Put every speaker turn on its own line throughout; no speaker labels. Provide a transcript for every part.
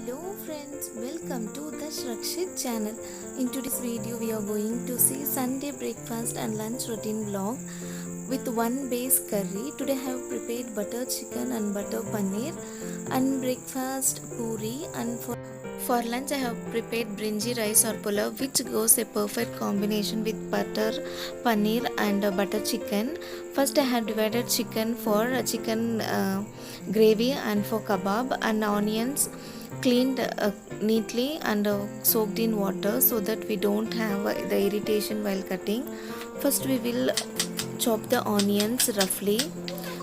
Hello friends, welcome to the Shrakshit channel. In today's video we are going to see Sunday breakfast and lunch routine vlog with one base curry. Today I have prepared butter chicken and butter paneer and breakfast puri, and for lunch I have prepared brinji rice or pulao, which goes a perfect combination with butter paneer and butter chicken. First I have divided chicken for chicken gravy and for kebab, and onions cleaned neatly and soaked in water so that we don't have the irritation while cutting. First we will chop the onions roughly.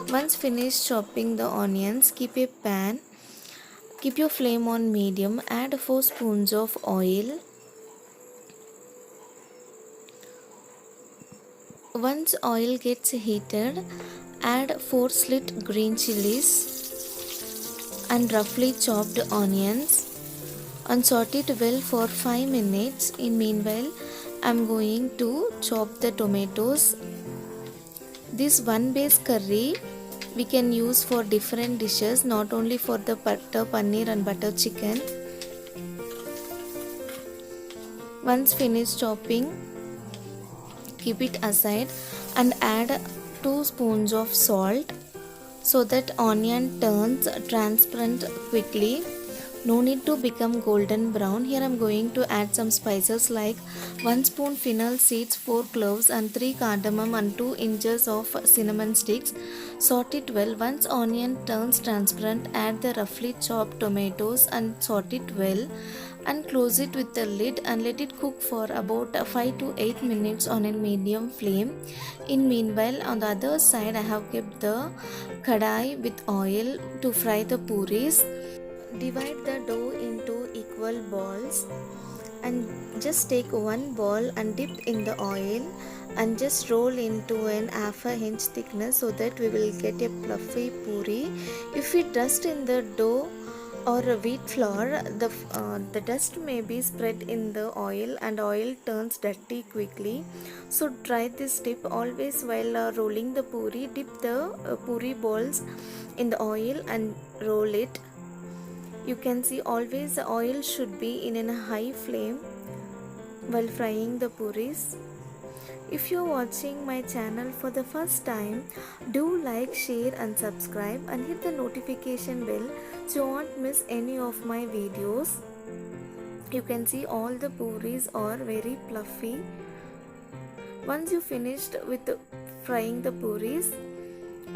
Once finished chopping the onions, keep your flame on medium, add 4 spoons of oil. Once oil gets heated, add 4 slit green chilies and roughly chopped onions and saute it well for 5 minutes. In meanwhile, I am going to chop the tomatoes. This one base curry we can use for different dishes, not only for the butter paneer and butter chicken. Once finished chopping, keep it aside and add 2 spoons of salt so that onion turns transparent quickly. No need to become golden brown. Here I am going to add some spices like 1 spoon fennel seeds, 4 cloves and 3 cardamom and 2 inches of cinnamon sticks. Saute it well. Once onion turns transparent, add the roughly chopped tomatoes and saute it well and close it with the lid and let it cook for about 5 to 8 minutes on a medium flame. In meanwhile, on the other side I have kept the kadai with oil to fry the puris. Divide the dough into equal balls and just take one ball and dip in the oil and just roll into an half a inch thickness so that we will get a fluffy puri. If we dust in the dough or wheat flour, the dust may be spread in the oil and oil turns dirty quickly. So try this tip always while rolling the puri. Dip the puri balls in the oil and roll it. You can see always the oil should be in a high flame while frying the puris. If you are watching my channel for the first time, do like, share and subscribe and hit the notification bell so you won't miss any of my videos. You can see all the puris are very fluffy. Once you finished with frying the puris,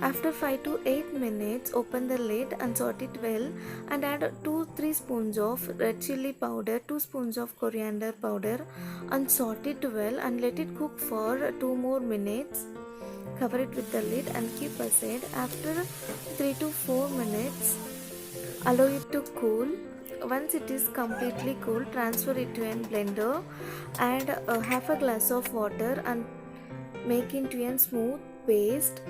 after 5 to 8 minutes, open the lid and saute it well and add 2-3 spoons of red chili powder, 2 spoons of coriander powder and saute it well and let it cook for 2 more minutes. Cover it with the lid and keep aside. After 3 to 4 minutes, allow it to cool. Once it is completely cool, transfer it to a blender. Add half a glass of water and make into a smooth paste.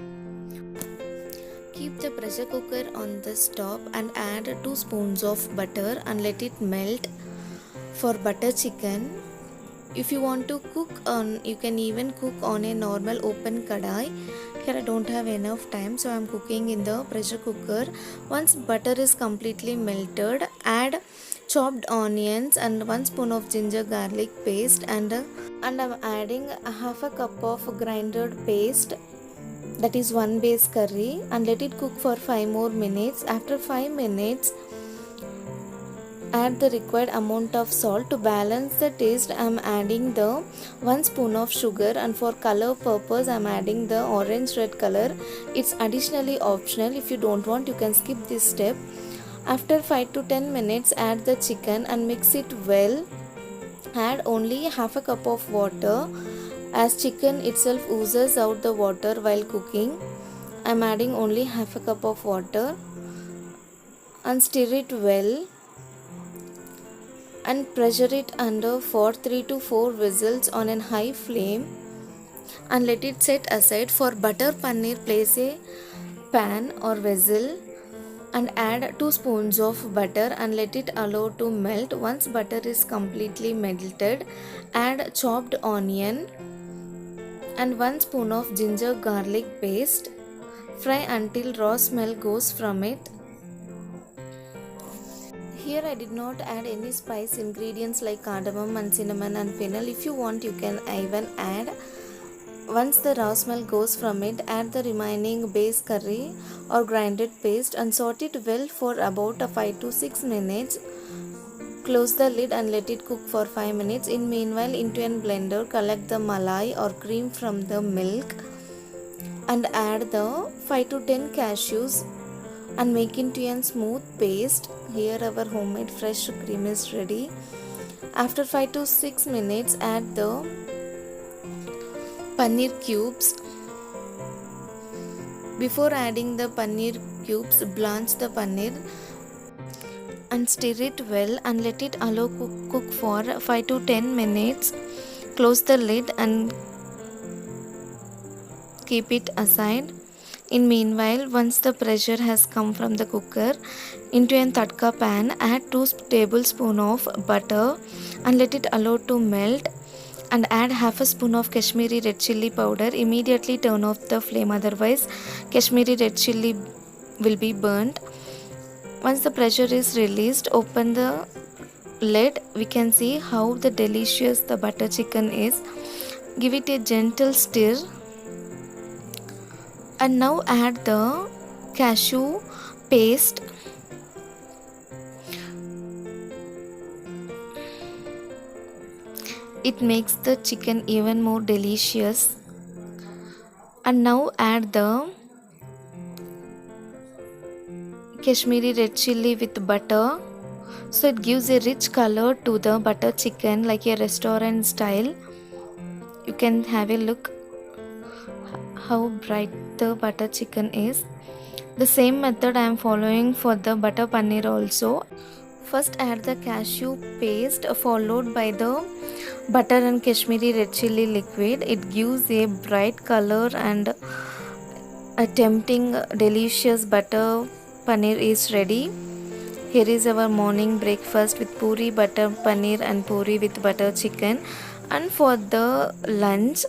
Keep the pressure cooker on the stove and add 2 spoons of butter and let it melt. For butter chicken, if you want to cook on, you can even cook on a normal open kadai. Here I don't have enough time, so I am cooking in the pressure cooker. Once butter is completely melted, add chopped onions and 1 spoon of ginger garlic paste and I am adding a half a cup of grinded paste, that is one base curry, and let it cook for 5 more minutes. After 5 minutes, add the required amount of salt. To balance the taste, I am adding the 1 spoon of sugar, and for color purpose I am adding the orange red color. It's additionally optional. If you don't want, you can skip this step. After 5 to 10 minutes, add the chicken and mix it well. Add only half a cup of water, as chicken itself oozes out the water while cooking. I am adding only half a cup of water and stir it well and pressure it under for 3 to 4 whistles on a high flame and let it set aside. For butter paneer, place a pan or vessel and add 2 spoons of butter and let it allow to melt. Once butter is completely melted, add chopped onion and 1 spoon of ginger garlic paste. Fry until raw smell goes from it. Here I did not add any spice ingredients like cardamom and cinnamon and fennel. If you want, you can even add. Once the raw smell goes from it, add the remaining base curry or grinded paste and saute it well for about 5 to 6 minutes. Close the lid and let it cook for 5 minutes. In meanwhile, into a blender, collect the malai or cream from the milk and add the 5 to 10 cashews and make into a smooth paste. Here our homemade fresh cream is ready. After 5 to 6 minutes, add the paneer cubes. Before adding the paneer cubes, blanch the paneer and stir it well and let it allow cook for 5 to 10 minutes. Close the lid and keep it aside. In meanwhile, once the pressure has come from the cooker, into a tadka pan, add 2 tablespoons of butter and let it allow to melt and add half a spoon of Kashmiri red chilli powder. Immediately turn off the flame, otherwise Kashmiri red chilli will be burnt. Once the pressure is released, open the lid. We can see how the delicious the butter chicken is. Give it a gentle stir and now add the cashew paste. It makes the chicken even more delicious. And now add the Kashmiri red chilli with butter, so it gives a rich color to the butter chicken like a restaurant style. You can have a look how bright the butter chicken is. The same method I am following for the butter paneer also. First add the cashew paste followed by the butter and Kashmiri red chilli liquid. It gives a bright color and a tempting delicious butter paneer is ready. Here is our morning breakfast with puri butter paneer and puri with butter chicken. And for the lunch,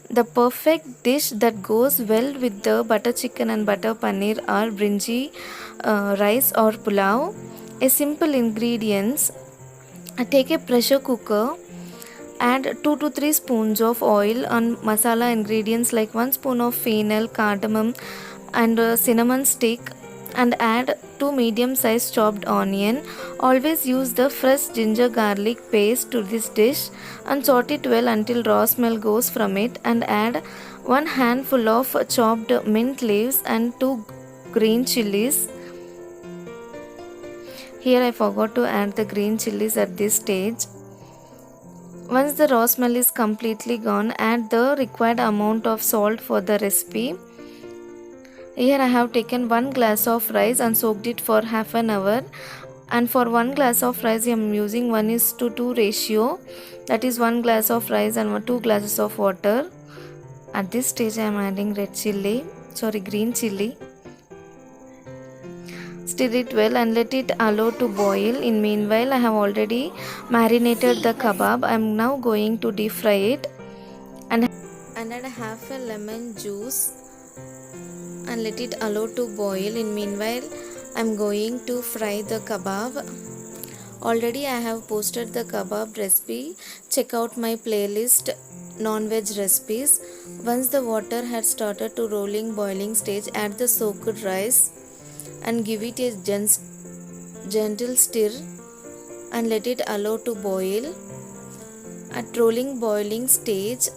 the perfect dish that goes well with the butter chicken and butter paneer are brinji rice or pulao. A simple ingredients: take a pressure cooker, add 2 to 3 spoons of oil and masala ingredients like 1 spoon of fennel, cardamom and cinnamon stick, and add 2 medium sized chopped onion. Always use the fresh ginger garlic paste to this dish and saute it well until raw smell goes from it, and add 1 handful of chopped mint leaves and 2 green chilies. Here I forgot to add the green chilies at this stage. Once the raw smell is completely gone, add the required amount of salt for the recipe. Here I have taken 1 glass of rice and soaked it for half an hour. And for 1 glass of rice I am using 1:2 ratio. That is 1 glass of rice and 2 glasses of water. At this stage I am adding green chilli. Stir it well and let it allow to boil. In meanwhile, I have already marinated the kebab. I am now going to deep fry it and add half a lemon juice and let it allow to boil. In meanwhile, I am going to fry the kebab. Already I have posted the kebab recipe. Check out my playlist non-veg recipes. Once the water had started to boiling stage, add the soaked rice and give it a gentle stir and let it allow to boil. At boiling stage,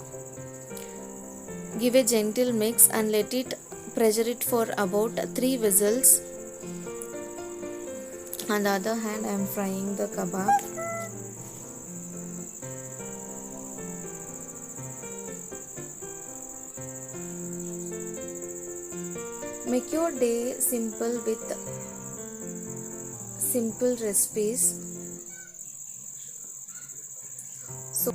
give a gentle mix and let it pressure it for about 3 whistles. On the other hand, I am frying the kebab. Make your day simple with simple recipes. So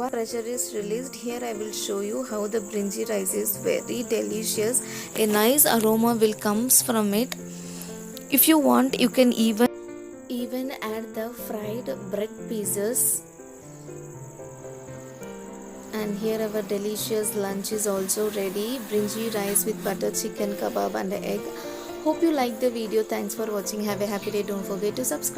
once pressure is released, here I will show you how the brinji rice is very delicious. A nice aroma will comes from it. If you want, you can even add the fried bread pieces. And here our delicious lunch is also ready. Brinji rice with butter chicken, kebab and egg. Hope you liked the video. Thanks for watching. Have a happy day. Don't forget to subscribe.